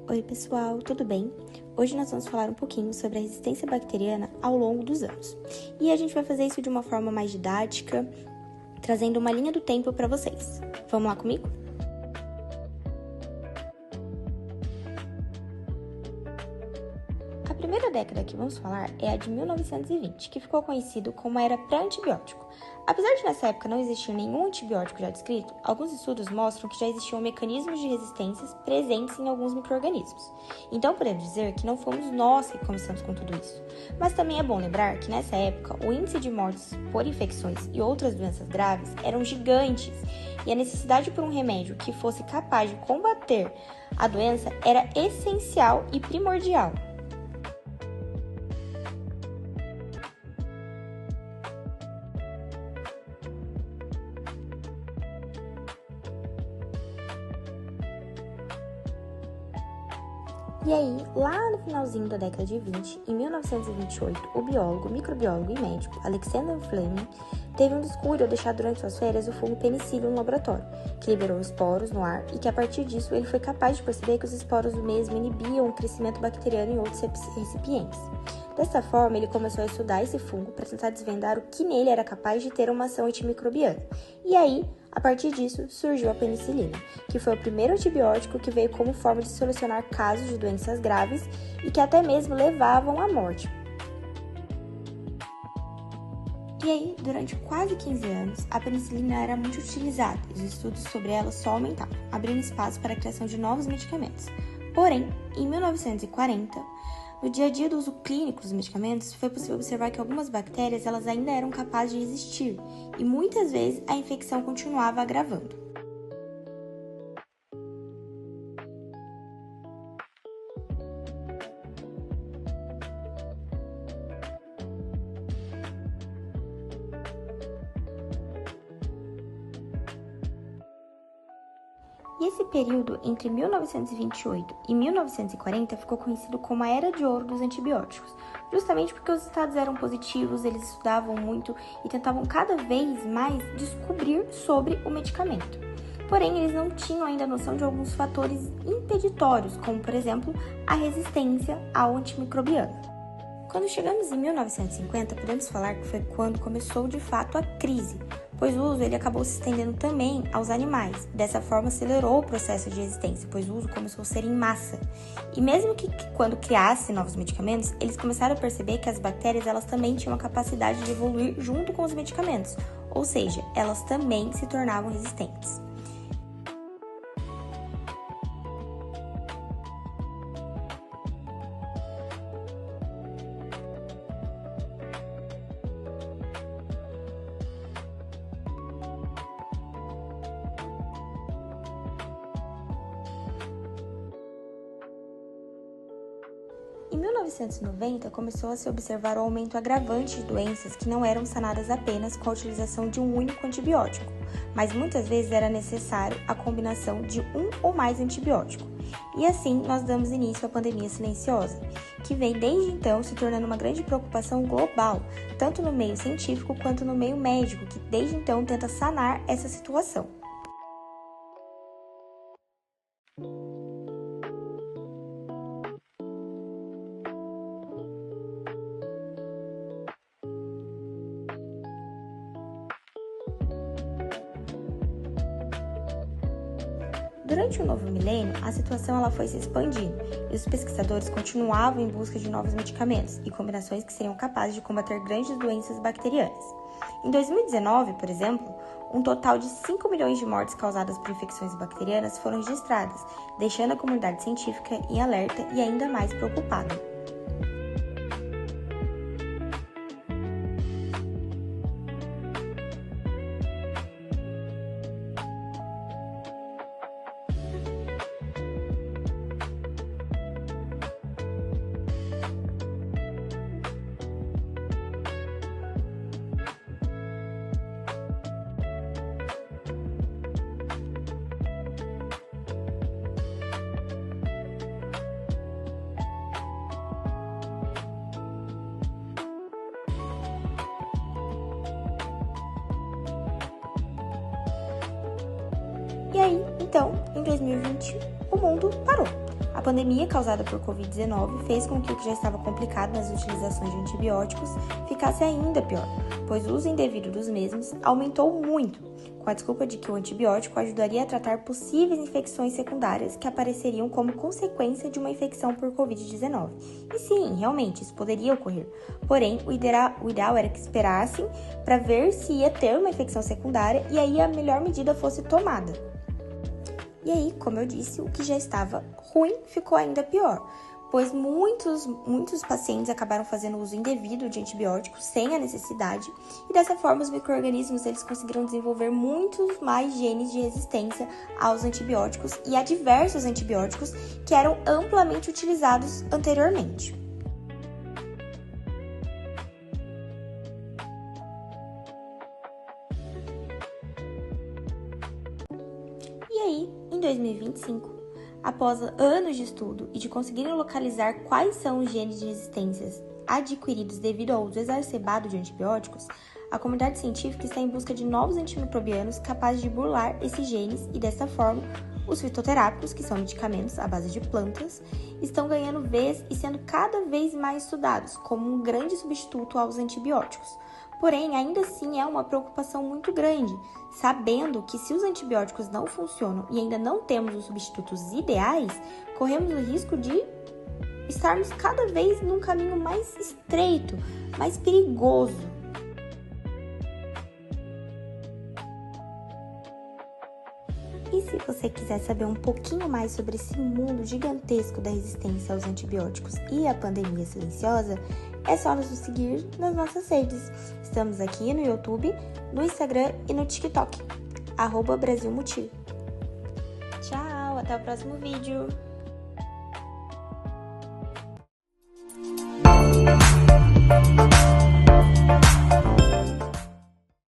Oi pessoal, tudo bem? Hoje nós vamos falar um pouquinho sobre a resistência bacteriana ao longo dos anos. E a gente vai fazer isso de uma forma mais didática, trazendo uma linha do tempo para vocês. Vamos lá comigo? A primeira década que vamos falar é a de 1920, que ficou conhecido como a era pré-antibiótico. Apesar de nessa época não existir nenhum antibiótico já descrito, alguns estudos mostram que já existiam mecanismos de resistência presentes em alguns micro-organismos. Então podemos dizer que não fomos nós que começamos com tudo isso. Mas também é bom lembrar que nessa época o índice de mortes por infecções e outras doenças graves eram gigantes e a necessidade por um remédio que fosse capaz de combater a doença era essencial e primordial. E aí, lá no finalzinho da década de 20, em 1928, o biólogo, microbiólogo e médico Alexander Fleming teve um descuido ao deixar durante suas férias o fungo penicillium no laboratório, que liberou esporos no ar e que a partir disso ele foi capaz de perceber que os esporos do mesmo inibiam o crescimento bacteriano em outros recipientes. Dessa forma, ele começou a estudar esse fungo para tentar desvendar o que nele era capaz de ter uma ação antimicrobiana. E aí, a partir disso, surgiu a penicilina, que foi o primeiro antibiótico que veio como forma de solucionar casos de doenças graves e que até mesmo levavam à morte. E aí, durante quase 15 anos, a penicilina era muito utilizada e os estudos sobre ela só aumentavam, abrindo espaço para a criação de novos medicamentos. Porém, em 1940, no dia a dia do uso clínico dos medicamentos, foi possível observar que algumas bactérias elas ainda eram capazes de existir e muitas vezes a infecção continuava agravando. E esse período entre 1928 e 1940 ficou conhecido como a Era de Ouro dos Antibióticos, justamente porque os estados eram positivos, eles estudavam muito e tentavam cada vez mais descobrir sobre o medicamento. Porém, eles não tinham ainda noção de alguns fatores impeditórios, como, por exemplo, a resistência ao antimicrobiano. Quando chegamos em 1950, podemos falar que foi quando começou de fato a crise, pois o uso ele acabou se estendendo também aos animais. Dessa forma, acelerou o processo de resistência, pois o uso começou a ser em massa. E mesmo que quando criasse novos medicamentos, eles começaram a perceber que as bactérias elas também tinham a capacidade de evoluir junto com os medicamentos, ou seja, elas também se tornavam resistentes. Em 1990, começou a se observar o aumento agravante de doenças que não eram sanadas apenas com a utilização de um único antibiótico, mas muitas vezes era necessário a combinação de um ou mais antibióticos. E assim, nós damos início à pandemia silenciosa, que vem desde então se tornando uma grande preocupação global, tanto no meio científico quanto no meio médico, que desde então tenta sanar essa situação. Durante o novo milênio, a situação ela foi se expandindo e os pesquisadores continuavam em busca de novos medicamentos e combinações que seriam capazes de combater grandes doenças bacterianas. Em 2019, por exemplo, um total de 5 milhões de mortes causadas por infecções bacterianas foram registradas, deixando a comunidade científica em alerta e ainda mais preocupada. E aí, então, em 2020, o mundo parou. A pandemia causada por Covid-19 fez com que o que já estava complicado nas utilizações de antibióticos ficasse ainda pior, pois o uso indevido dos mesmos aumentou muito, com a desculpa de que o antibiótico ajudaria a tratar possíveis infecções secundárias que apareceriam como consequência de uma infecção por Covid-19. E sim, realmente, isso poderia ocorrer. Porém, o ideal era que esperassem para ver se ia ter uma infecção secundária e aí a melhor medida fosse tomada. E aí, como eu disse, o que já estava ruim ficou ainda pior, pois muitos pacientes acabaram fazendo uso indevido de antibióticos sem a necessidade, e dessa forma os micro-organismos eles conseguiram desenvolver muitos mais genes de resistência aos antibióticos e a diversos antibióticos que eram amplamente utilizados anteriormente. E aí, em 2025, após anos de estudo e de conseguirem localizar quais são os genes de resistências adquiridos devido ao uso exacerbado de antibióticos, a comunidade científica está em busca de novos antimicrobianos capazes de burlar esses genes e, dessa forma, os fitoterápicos, que são medicamentos à base de plantas, estão ganhando vez e sendo cada vez mais estudados como um grande substituto aos antibióticos. Porém, ainda assim é uma preocupação muito grande, sabendo que se os antibióticos não funcionam e ainda não temos os substitutos ideais, corremos o risco de estarmos cada vez num caminho mais estreito, mais perigoso. E se você quiser saber um pouquinho mais sobre esse mundo gigantesco da resistência aos antibióticos e a pandemia silenciosa, é só nos seguir nas nossas redes. Estamos aqui no YouTube, no Instagram e no TikTok, @BrasilMutir. Tchau, até o próximo vídeo!